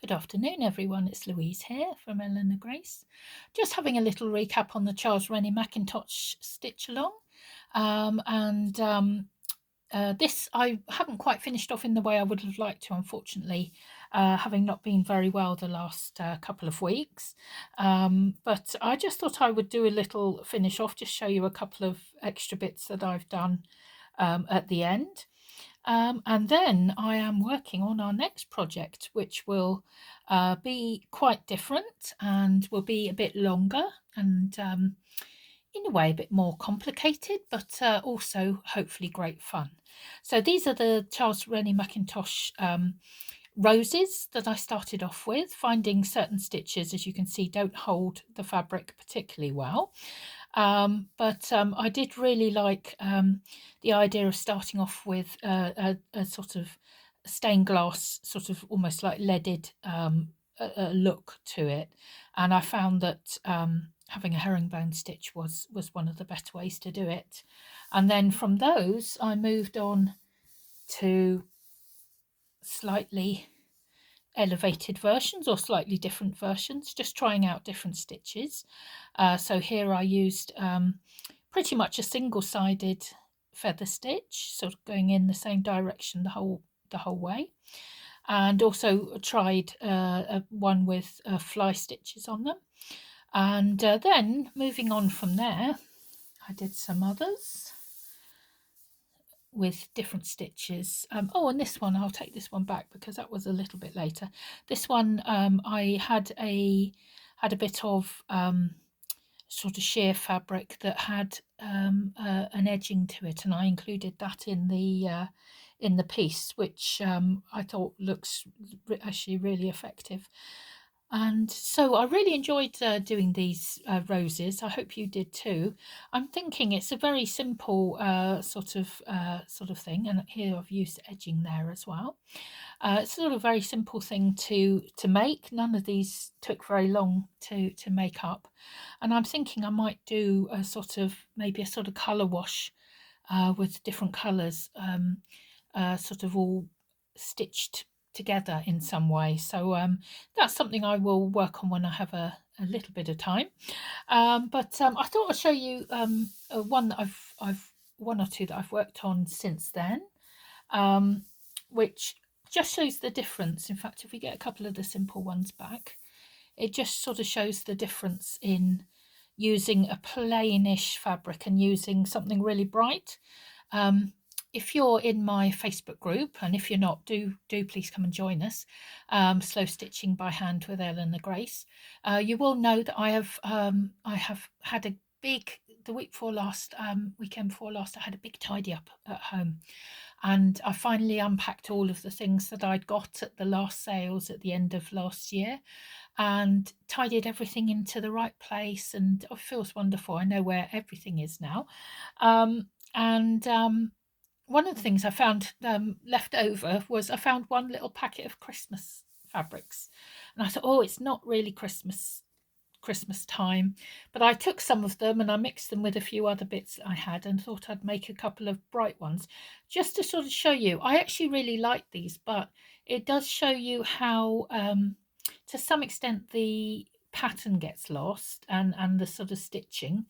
Good afternoon, everyone. It's Louise here from Eleanor Grace. Just having a little recap on the Charles Rennie Mackintosh stitch along. This I haven't quite finished off in the way I would have liked to, unfortunately, having not been very well the last couple of weeks. But I just thought I would do a little finish off, just show you a couple of extra bits that I've done at the end. And then I am working on our next project, which will be quite different and will be a bit longer and in a way a bit more complicated, but also hopefully great fun. So these are the Charles Rennie Mackintosh roses that I started off with. Finding certain stitches, as you can see, don't hold the fabric particularly well. But I did really like the idea of starting off with a sort of stained glass, sort of almost like leaded look to it. And I found that having a herringbone stitch was one of the better ways to do it. And then from those, I moved on to slightly elevated versions or slightly different versions, just trying out different stitches. So here I used pretty much a single-sided feather stitch, sort of going in the same direction the whole way, and also tried one with fly stitches on them. And then moving on from there, I did some others with different stitches. Oh, and this one, I'll take this one back because that was a little bit later. This one, I had a bit of sort of sheer fabric that had an edging to it, and I included that in the piece, which I thought looks actually really effective. And so I really enjoyed doing these roses. I hope you did too. I'm thinking it's a very simple sort of thing, and here I've used edging there as well. It's sort of a very simple thing to make. None of these took very long to make up, and I'm thinking I might do a sort of maybe a sort of colour wash with different colours, sort of all stitched together in some way. So that's something I will work on when I have a little bit of time. But I thought I'd show you one that I've one or two that I've worked on since then, which just shows the difference. In fact, if we get a couple of the simple ones back, it just sort of shows the difference in using a plainish fabric and using something really bright. If you're in my Facebook group, and if you're not, do please come and join us, Slow Stitching by Hand with Eleanor Grace. You will know that I have had a big, the week before last, weekend before last, I had a big tidy up at home, and I finally unpacked all of the things that I'd got at the last sales at the end of last year, and tidied everything into the right place, and it feels wonderful. I know where everything is now. One of the things I found left over was I found one little packet of Christmas fabrics, and I thought, oh, it's not really Christmas time, but I took some of them and I mixed them with a few other bits that I had and thought I'd make a couple of bright ones just to sort of show you. I actually really like these, but it does show you how to some extent the pattern gets lost and the sort of stitching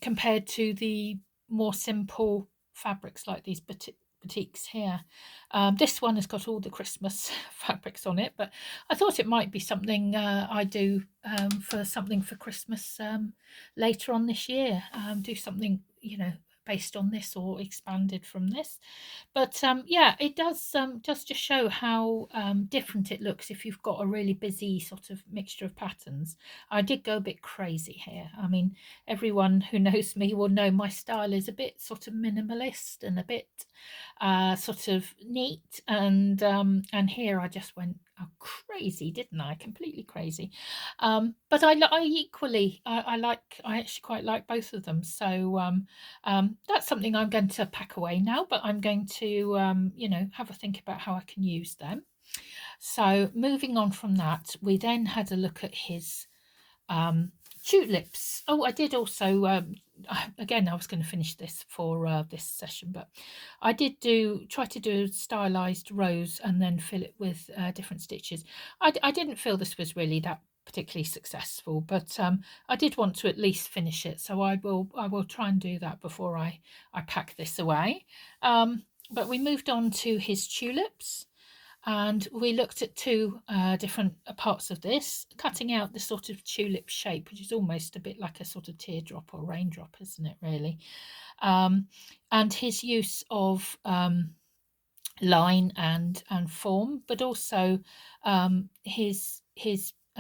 compared to the more simple fabrics like these batiks here. This one has got all the Christmas fabrics on it, but I thought it might be something I do for something for Christmas later on this year. Do something, based on this or expanded from this. But yeah, it does just show how different it looks if you've got a really busy sort of mixture of patterns. I did go a bit crazy here. I mean, everyone who knows me will know my style is a bit sort of minimalist and a bit sort of neat, and here I just went crazy, didn't I? Completely crazy. But I actually quite like both of them. So that's something I'm going to pack away now, but I'm going to have a think about how I can use them. So moving on from that, we then had a look at his tulips. Oh, I did also, again, I was going to finish this for this session, but I did try to do a stylised rose and then fill it with different stitches. I didn't feel this was really that particularly successful, but I did want to at least finish it, so I will try and do that before I pack this away. But we moved on to his tulips, and we looked at two different parts of this, cutting out the sort of tulip shape, which is almost a bit like a sort of teardrop or raindrop, isn't it, really? And his use of line and form, but also his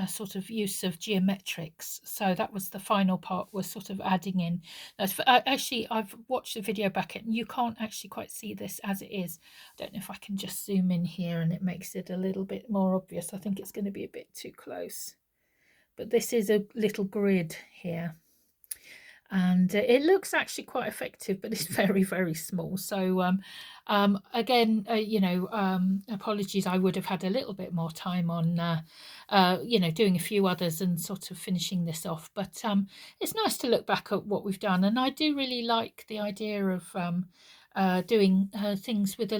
sort of use of geometrics. So that was the final part, was sort of adding in. Actually, I've watched the video back and you can't actually quite see this as it is. I don't know if I can just zoom in here and it makes it a little bit more obvious. I think it's going to be a bit too close, but this is a little grid here, and it looks actually quite effective, but it's very, very small. So again, apologies, I would have had a little bit more time on doing a few others and sort of finishing this off, but it's nice to look back at what we've done, and I do really like the idea of doing things with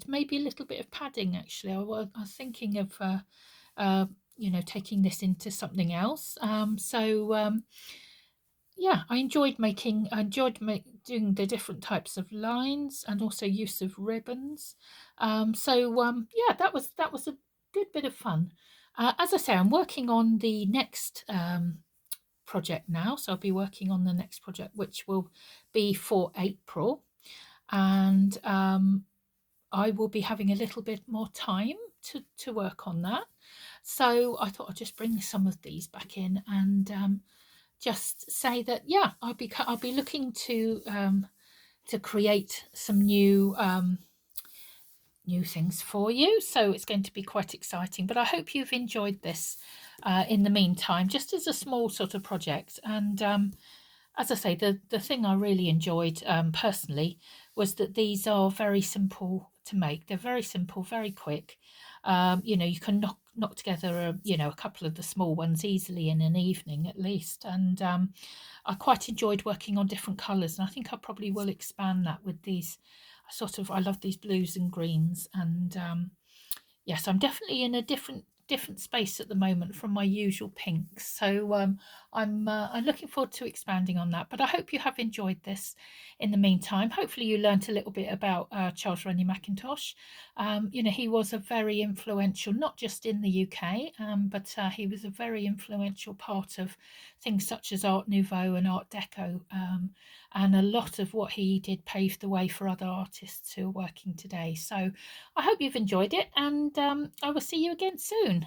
maybe a little bit of padding. Actually, I was thinking of taking this into something else. Yeah, I enjoyed doing the different types of lines and also use of ribbons. Yeah, that was a good bit of fun. As I say, I'm working on the next project now, so I'll be working on the next project, which will be for April, and I will be having a little bit more time to work on that. So I thought I'd just bring some of these back in and just say that, yeah, I'll be looking to create some new things for you. So it's going to be quite exciting. But I hope you've enjoyed this in the meantime, just as a small sort of project. And as I say, the thing I really enjoyed personally was that these are very simple to make. They're very simple, very quick. You can knock together a couple of the small ones easily in an evening at least. And I quite enjoyed working on different colours, and I think I probably will expand that with these I love these blues and greens. And yes, I'm definitely in a different space at the moment from my usual pinks. So I'm looking forward to expanding on that. But I hope you have enjoyed this in the meantime. Hopefully you learnt a little bit about Charles Rennie Mackintosh. He was a very influential, not just in the UK, but he was a very influential part of things such as Art Nouveau and Art Deco. And a lot of what he did paved the way for other artists who are working today. So I hope you've enjoyed it, and I will see you again soon.